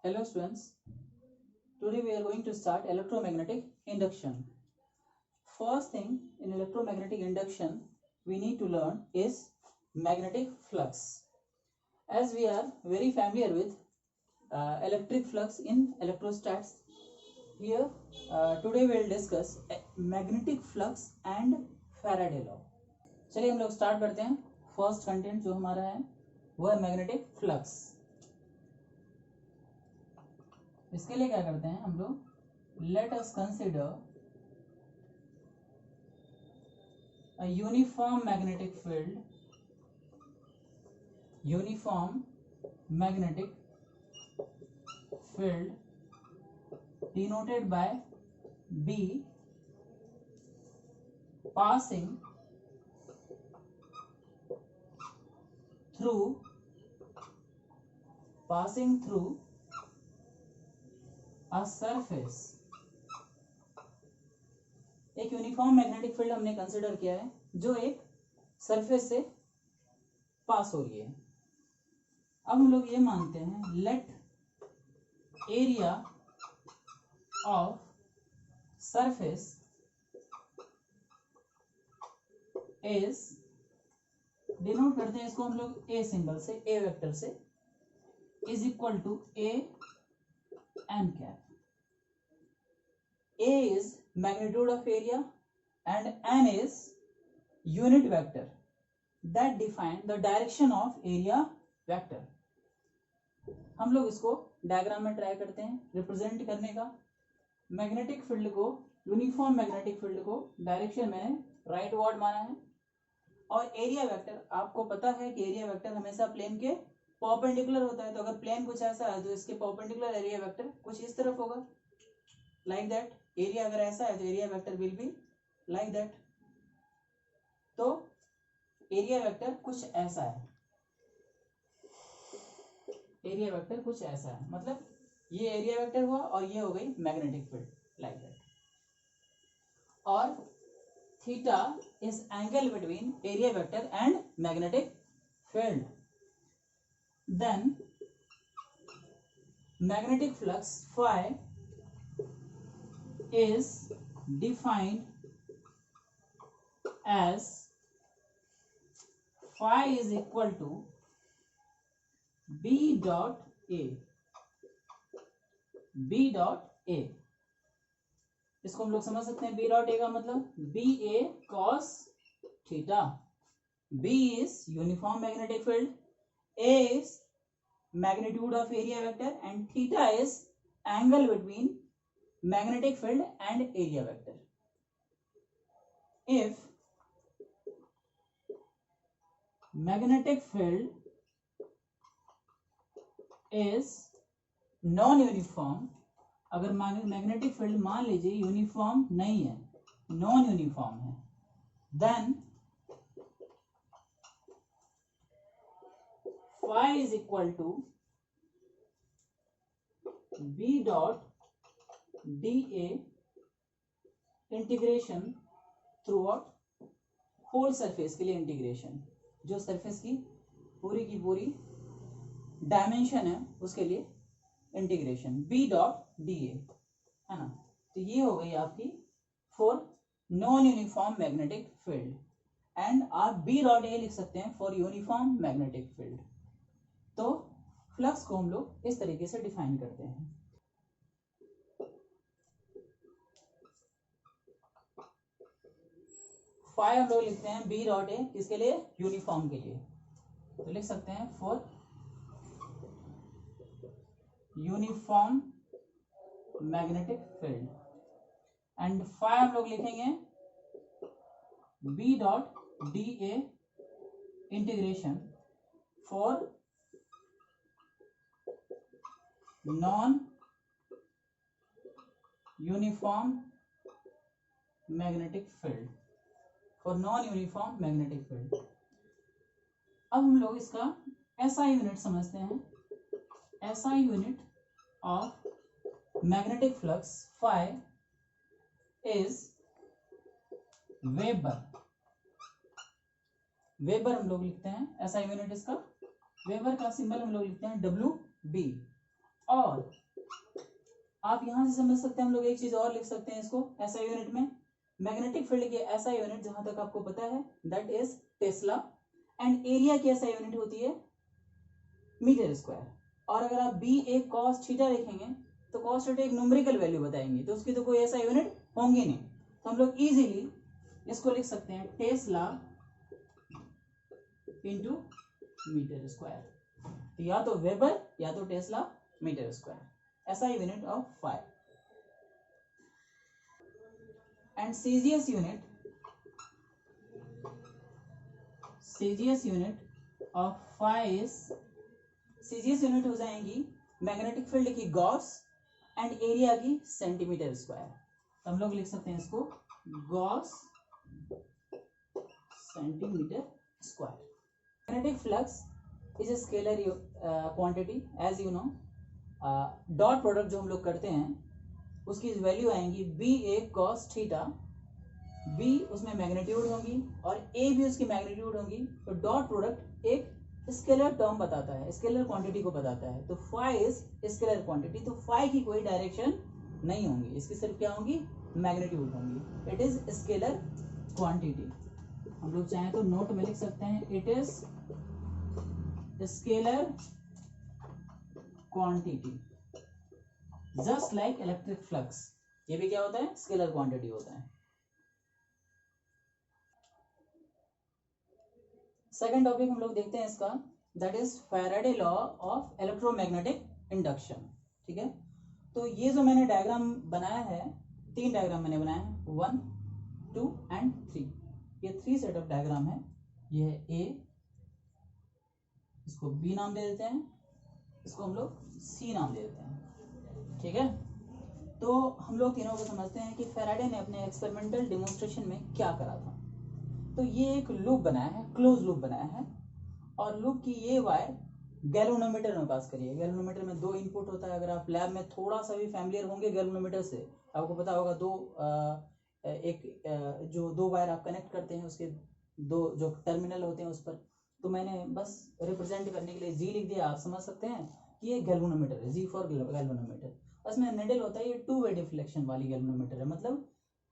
Hello students, today we are going to start electromagnetic induction. First thing in electromagnetic induction we need to learn is magnetic flux. As we are very familiar with electric flux in electrostats, here today we will discuss magnetic flux and Faraday law. चलिए हम लोग start करते हैं. First content जो हमारा है वो है मैग्नेटिक फ्लक्स. इसके लिए क्या करते हैं हम लोग, let us consider a uniform magnetic field denoted by B passing through a surface. एक यूनिफॉर्म मैग्नेटिक फील्ड हमने कंसिडर किया है जो एक सरफेस से पास हो रही है. अब हम लोग ये मानते हैं let area of surface is, denote करते हैं इसको हम लोग ए सिंबल से, ए वेक्टर से, is equal to A n cap. A is magnitude of area and n is unit vector that define the direction of area vector. हम लोग इसको डायग्राम में ट्राई करते हैं रिप्रेजेंट करने का. मैग्नेटिक फील्ड को, यूनिफॉर्म मैग्नेटिक फील्ड को डायरेक्शन मैंने राइट वार्ड माना है, और एरिया वेक्टर आपको पता है कि एरिया वेक्टर हमेशा प्लेन के परपेंडिकुलर होता है. तो अगर प्लेन कुछ ऐसा है तो इसके परपेंडिकुलर एरिया वेक्टर कुछ इस तरफ होगा, लाइक दैट. एरिया अगर ऐसा है तो area vector will be like that. तो एरिया वेक्टर कुछ ऐसा है, एरिया वेक्टर कुछ ऐसा है, मतलब ये एरिया वेक्टर हुआ और ये हो गई मैग्नेटिक फील्ड लाइक दैट. और theta is angle between area vector and magnetic field. Then magnetic flux phi is defined as phi is equal to B dot A. B dot A, इसको हम लोग समझ सकते हैं. B dot A का मतलब B A cos theta. B is uniform magnetic field, A is magnitude of area vector, and theta is angle between magnetic field and area vector. If magnetic field is non-uniform, अगर magnetic field मान लीजिए uniform नहीं है, non uniform है, then phi is equal to B dot dA integration throughout whole surface के लिए integration, जो surface की पूरी डायमेंशन है उसके लिए इंटीग्रेशन B डॉट dA है ना. तो ये हो गई आपकी for non uniform magnetic field, and आप B डॉट A लिख सकते हैं फॉर यूनिफॉर्म मैग्नेटिक फील्ड. तो फ्लक्स को हम लोग इस तरीके से डिफाइन करते हैं. फाई हम लोग लिखते हैं B डॉट ए, किसके लिए, यूनिफॉर्म के लिए. तो लिख सकते हैं for uniform magnetic field, and phi हम लोग लिखेंगे B dot d A integration for non uniform magnetic field, for non uniform magnetic field. अब हम लोग इसका SI यूनिट समझते हैं. SI unit of magnetic flux phi is weber. Weber हम लोग लिखते हैं SI यूनिट इसका. वेबर का सिंबल हम लोग लिखते हैं WB. और आप यहां से समझ सकते हैं, हम लोग एक चीज और लिख सकते हैं इसको ऐसा यूनिट में, मैग्नेटिक फील्ड की ऐसा यूनिट जहां तक आपको पता है that is Tesla, and area की ऐसा यूनिट होती है मीटर स्क्वायर। और अगर आप बी ए कॉस थीटा लिखेंगे तो कॉस थीटा एक न्यूमेरिकल वैल्यू बताएंगे, तो उसकी तो कोई ऐसा यूनिट होंगी नहीं, तो हम लोग इजीली इसको लिख सकते हैं टेस्ला इंटू मीटर स्क्वायर, तो या तो वेबर या तो टेस्ला मीटर स्क्वायर, ऐसा unit of phi. And CGS unit of phi is, CGS unit हो जाएंगी मैग्नेटिक फील्ड की गॉस एंड एरिया की सेंटीमीटर स्क्वायर, तो हम लोग लिख सकते हैं इसको gauss centimetre square. Magnetic flux is a scalar quantity as you know, dot product जो हम लोग करते हैं उसकी वैल्यू आएंगी B A cos theta, B उसमें मैग्नीट्यूड होगी और ए भी उसकी मैग्नीट्यूड होगी, तो डॉट प्रोडक्ट एक स्केलर टर्म बताता है, स्केलर क्वांटिटी को बताता है, तो फाई इज स्केलर क्वांटिटी, तो फाई की कोई डायरेक्शन नहीं होंगी, इसकी सिर्फ क्या होंगी मैग्नीट्यूड होंगी, इट इज स्केलर क्वांटिटी। हम लोग चाहें तो नोट में लिख सकते हैं it is scalar quantity just like electric flux, ये भी क्या होता है स्केलर क्वांटिटी होता है। सेकंड टॉपिक हम लोग देखते हैं इसका, that is Faraday law of electromagnetic induction. ठीक है, तो ये जो मैंने डायग्राम बनाया है, 3 डायग्राम मैंने बनाया है, 1, 2 एंड 3, ये 3 सेट ऑफ डायग्राम है, ये है ए, इसको बी नाम दे देते हैं, इसको हम लोग सी नाम दे देते हैं। ठीक है, तो हम लोग तीनों को समझते हैं कि फैराडे ने अपने एक्सपेरिमेंटल डेमोन्स्ट्रेशन में क्या करा था। तो ये एक लूप बनाया है, क्लोज लूप बनाया है, और लूप की ये वायर गैल्वेनोमीटर में पास करिए। गैल्वेनोमीटर में 2 इनपुट होता है, अगर आप लैब में थोड़ा सा भी फैमिलियर होंगे गैल्वेनोमीटर से, आपको पता होगा जो 2 वायर आप कनेक्ट करते हैं उसके 2 जो टर्मिनल होते हैं उस पर, तो मैंने बस रिप्रेजेंट करने के लिए जी लिख दिया, आप समझ सकते हैं कि ये गैल्वेनोमीटर है, जी फॉर गैल्वेनोमीटर। उसमें निडल होता है, ये 2 वे डिफ्लेक्शन वाली गैल्वेनोमीटर है, मतलब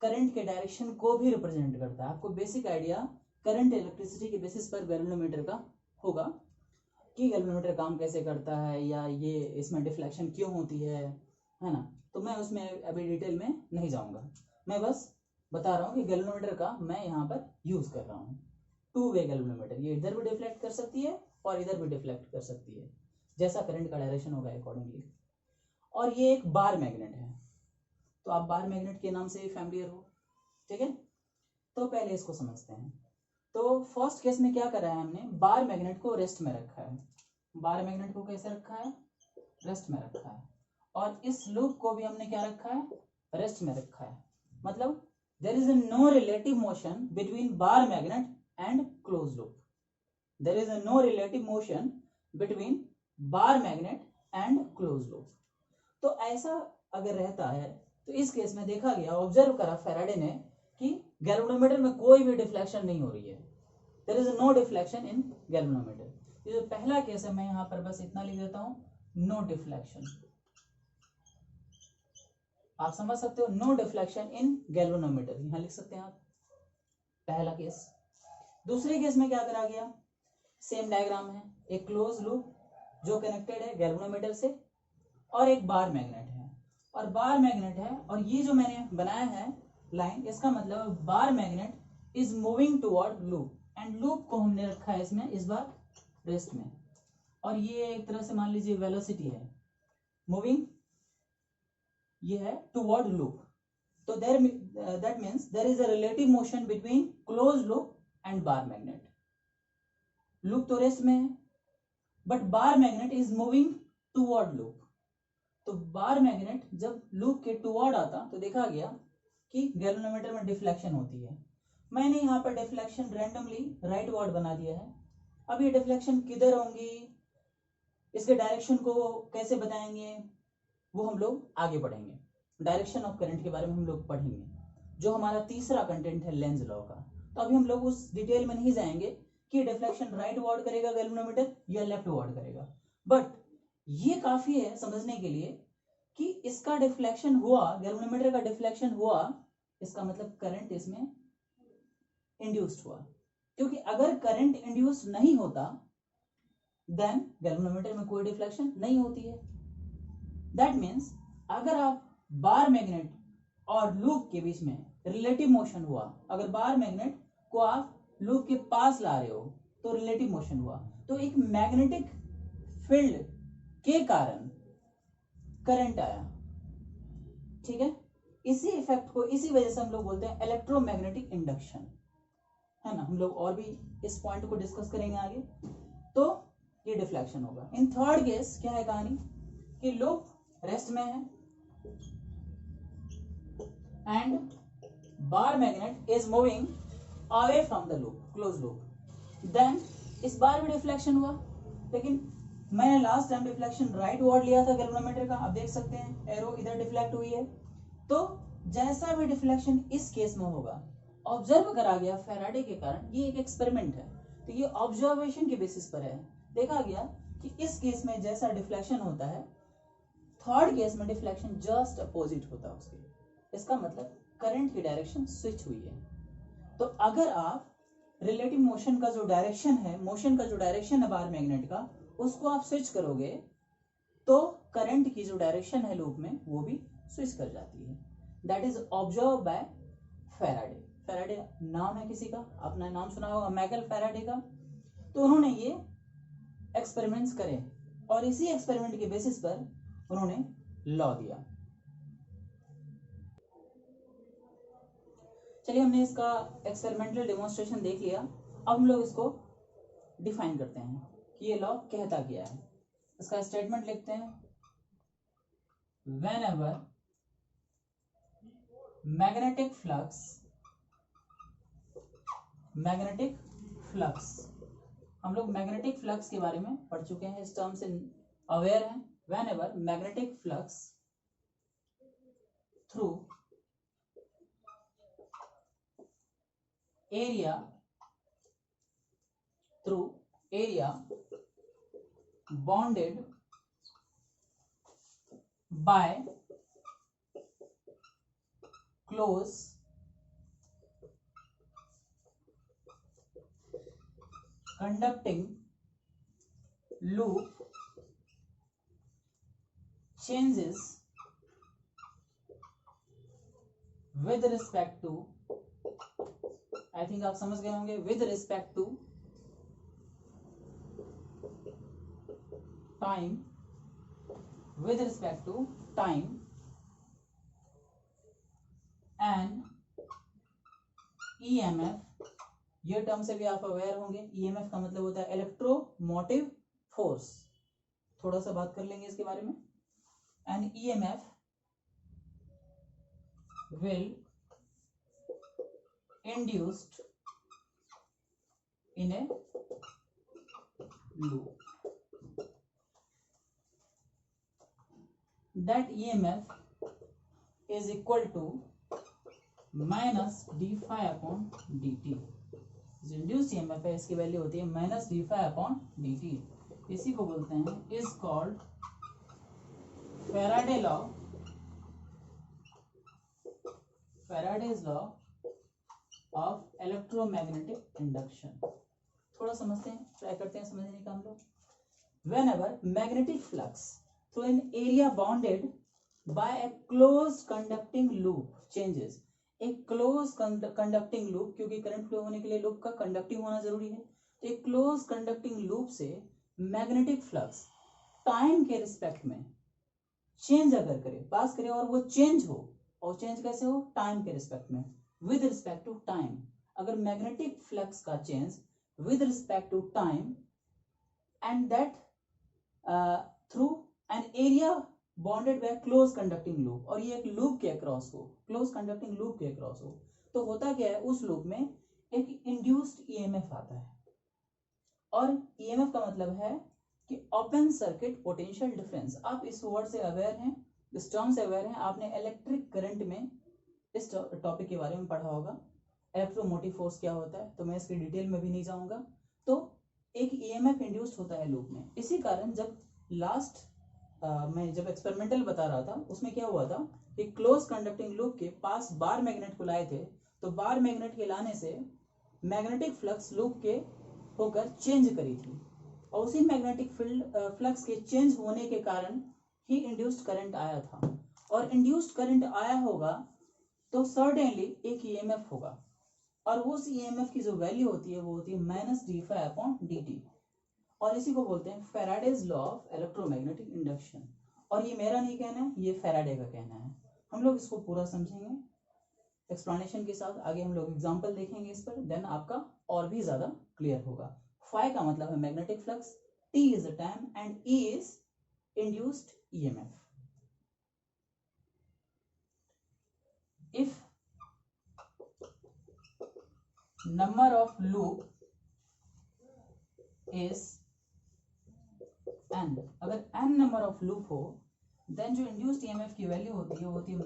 करंट के डायरेक्शन को भी रिप्रेजेंट करता है। आपको बेसिक आइडिया करंट इलेक्ट्रिसिटी के बेसिस पर गैल्वेनोमीटर का होगा कि गैल्वेनोमीटर काम कैसे करता है या ये इसमें डिफ्लेक्शन क्यों होती है ना, तो मैं उसमें अभी डिटेल में नहीं जाऊंगा, मैं बस बता रहा हूँ कि गैल्वेनोमीटर का मैं यहाँ पर यूज कर रहा हूँ। 2 वे गैल्वेनोमीटर, ये इधर भी डिफ्लेक्ट कर सकती है और इधर भी डिफ्लेक्ट कर सकती है, जैसा करंट का डायरेक्शन होगा अकॉर्डिंगली। और ये एक बार मैग्नेट है, तो आप बार मैग्नेट के नाम से भी फैमिलियर हो। ठीक है, तो पहले इसको समझते हैं। तो फर्स्ट केस में क्या करा है हमने, बार मैग्नेट को रेस्ट में रखा है, बार मैग्नेट को कैसे रखा है, रेस्ट में रखा है, और इस लूप को भी हमने क्या रखा है, रेस्ट में रखा है, मतलब there is no relative motion between bar magnet and close loop, there is no relative motion between bar magnet and close loop. तो ऐसा अगर रहता है तो इस केस में देखा गया, ऑब्जर्व करा फैराडे ने कि गैल्वेनोमीटर में कोई भी डिफ्लेक्शन नहीं हो रही है, there is no deflection in galvanometer. ये जो पहला केस है मैं यहां पर बस इतना लिख देता हूं, नो डिफ्लेक्शन, आप समझ सकते हो, नो डिफ्लेक्शन इन गैल्वेनोमीटर, यहां लिख सकते हैं आप, पहला केस। दूसरे केस में क्या करा गया, सेम डायग्राम है, एक क्लोज लूप जो कनेक्टेड है गैल्वेनोमीटर से, और एक बार मैग्नेट है, और बार मैग्नेट है, और ये जो मैंने बनाया है लाइन, इसका मतलब बार magnet is moving toward loop, and loop को हमने रखा है इसमें इस बार रेस्ट में, और ये एक तरह से मान लीजिए वेलोसिटी है, मूविंग ये है टुवर्ड लूप, तो there that means there is a relative motion between close loop and bar magnet. Loop तो रेस्ट में है, but bar magnet is moving toward loop, तो बार मैग्नेट जब लूप के टुवर्ड आता तो देखा गया कि गैल्वेनोमीटर में डिफ्लेक्शन होती है। मैंने यहाँ पर डिफ्लेक्शन रैंडमली राइट वर्ड बना दिया है, अब ये डिफ्लेक्शन किधर होंगी, इसके डायरेक्शन को कैसे बताएंगे, वो हम लोग आगे पढ़ेंगे, डायरेक्शन ऑफ करंट के बारे में हम लोग पढ़ेंगे, जो हमारा तीसरा कंटेंट है लेंज लॉ का। तो अभी हम लोग उस डिटेल में नहीं जाएंगे कि डिफ्लेक्शन राइट वर्ड करेगा गैल्वेनोमीटर या लेफ्ट वर्ड करेगा, बट ये काफी है समझने के लिए कि इसका डिफ्लेक्शन हुआ, गैल्वेनोमीटर का डिफ्लेक्शन हुआ, इसका मतलब करंट इसमें इंड्यूस्ड हुआ। क्योंकि अगर करंट इंड्यूस नहीं होता देन गैल्वेनोमीटर में कोई डिफ्लेक्शन नहीं होती है। दैट मीन्स अगर आप बार मैग्नेट और लूप के बीच में रिलेटिव मोशन हुआ, अगर बार मैग्नेट को आप लूप के पास ला रहे हो तो रिलेटिव मोशन हुआ, तो एक मैग्नेटिक फील्ड के कारण करंट आया। ठीक है, इसी इफेक्ट को, इसी वजह से हम लोग बोलते हैं इलेक्ट्रोमैग्नेटिक इंडक्शन, है ना। हम लोग और भी इस पॉइंट को डिस्कस करेंगे आगे। तो ये डिफ्लेक्शन होगा। इन थर्ड केस क्या है कहानी कि लूप रेस्ट में है and bar magnet is moving away from the loop, close loop, then इस बार भी डिफ्लेक्शन हुआ। लेकिन मैंने last time deflection rightward लिया था गैल्वेनोमीटर का, आप देख सकते हैं एरो इधर डिफ्लेक्ट हुई है। तो जैसा भी डिफ्लेक्शन इस केस में होगा ऑब्जर्व करा गया फैराडे के कारण, ये एक एक्सपेरिमेंट है तो ये ऑब्जर्वेशन के बेसिस पर है। देखा गया कि इस केस में जैसा डिफ्लेक्शन होता है थर्ड केस में डिफ्लेक्शन जस्ट अपोजिट होता है उसके। इसका मतलब करंट की डायरेक्शन स्विच हुई है। तो अगर आप रिलेटिव मोशन का जो डायरेक्शन है, मोशन का जो डायरेक्शन है बार मैग्नेट का, उसको आप स्विच करोगे तो करंट की जो डायरेक्शन है लूप में वो भी स्विच कर जाती है। That is observe by Faraday. Faraday नाम है किसी का, आपने नाम सुना होगा माइकल फैराडे का। तो उन्होंने ये एक्सपेरिमेंट्स करे और इसी एक्सपेरिमेंट के बेसिस पर उन्होंने लॉ दिया। चलिए, हमने इसका एक्सपेरिमेंटल डेमोन्स्ट्रेशन देख लिया। अब हम लोग इसको डिफाइन करते हैं कि ये लॉ कहता क्या है। इसका स्टेटमेंट लिखते हैं, whenever magnetic flux, हम लोग मैग्नेटिक फ्लक्स के बारे में पढ़ चुके हैं, इस टर्म से अवेयर हैं। whenever magnetic flux through area bonded by close conducting loop changes with respect to, I think आप समझ गए होंगे, with respect to time, with respect to time and EMF, ये टर्म से भी आप अवेयर होंगे। EMF का मतलब होता है इलेक्ट्रोमोटिव फोर्स, थोड़ा सा बात कर लेंगे इसके बारे में। And EMF will induced in a loop. That EMF is equal to minus d phi upon dt. जो इंड्यूस्ड EMF है इसकी वैल्यू होती है minus d phi upon dt। इसी को बोलते हैं, is called Faraday law, Faraday's law of electromagnetic induction। थोड़ा समझते हैं, ट्राई करते हैं समझने का हम लोग। whenever magnetic flux through an area bounded by a closed conducting loop changes, एक क्लोज कंडक्टिंग लूप, क्योंकि करंट फ्लो होने के लिए लूप का कंडक्टिंग होना जरूरी है, तो एक क्लोज कंडक्टिंग लूप से मैग्नेटिक फ्लक्स टाइम के रिस्पेक्ट में चेंज अगर करे, पास करे और वो चेंज हो, और चेंज कैसे हो, टाइम के रिस्पेक्ट में, विद रिस्पेक्ट टू टाइम। अगर मैग्नेटिक फ्लक्स का change with respect to time and that through an area bounded by close conducting loop, और ये एक लूप के अक्रॉस हो, क्लोज कंडक्टिंग लूप के अक्रॉस हो, तो होता क्या है, उस लूप में एक इंड्यूस्ड ईएमएफ आता है। और ईएमएफ का मतलब है कि ओपन सर्किट पोटेंशियल डिफरेंस। आप इस वर्ड से अवेयर हैं, इस टर्म से अवेयर हैं, आपने इलेक्ट्रिक करंट में इस टॉपिक के बारे में पढ़ा होगा, इलेक्ट्रोमोटिव फोर्स क्या होता है, तो मैं इसकी डिटेल में भी नहीं जाऊंगा। तो एक ईएमएफ इंड्यूस्ड होता है लूप में। इसी कारण जब लास्ट मैं जब एक्सपेरिमेंटल बता रहा था उसमें क्या हुआ था कि क्लोज कंडक्टिंग लूप के पास बार मैग्नेट को लाए थे, तो बार मैग्नेट के लाने से मैग्नेटिक फ्लक्स लूप के होकर चेंज करी थी, और उसी मैग्नेटिक फील्ड फ्लक्स के चेंज होने के कारण ही इंड्यूस्ड करंट आया था। और इंड्यूस्ड करंट आया होगा तो सर्टेनली एक ईएमएफ होगा, और उस ईएमएफ की जो वैल्यू होती है वो होती है -d∅dt, और इसी को बोलते हैं Faraday's law of electromagnetic induction. और ये मेरा नहीं कहना है, ये फैराडे का कहना है। हम लोग इसको पूरा समझेंगे एक्सप्लेनेशन के साथ, आगे हम लोग एग्जांपल देखेंगे इस पर, देन आपका और भी ज्यादा क्लियर होगा। फाई का मतलब है magnetic flux, T is the time and E is induced EMF. If number of loop is n, अगर n number of loop हो then जो induced EMF की वैल्यू होती है वो होती है -n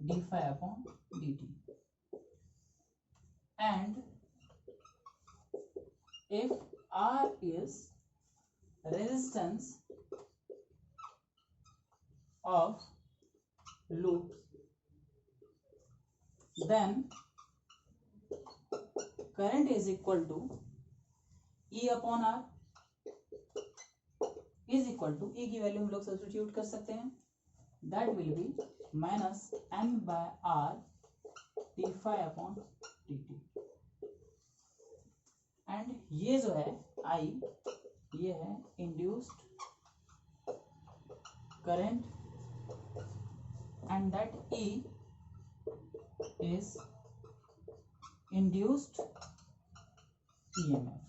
d∅dt, and if R is resistance of loop then current is equal to E upon R is equal to, E की वैल्यू हम लोग सब्स्टिट्यूट कर सकते हैं, that will be -n/R d∅dt, and ये जो है I, ये है induced current, and that E is induced EMF.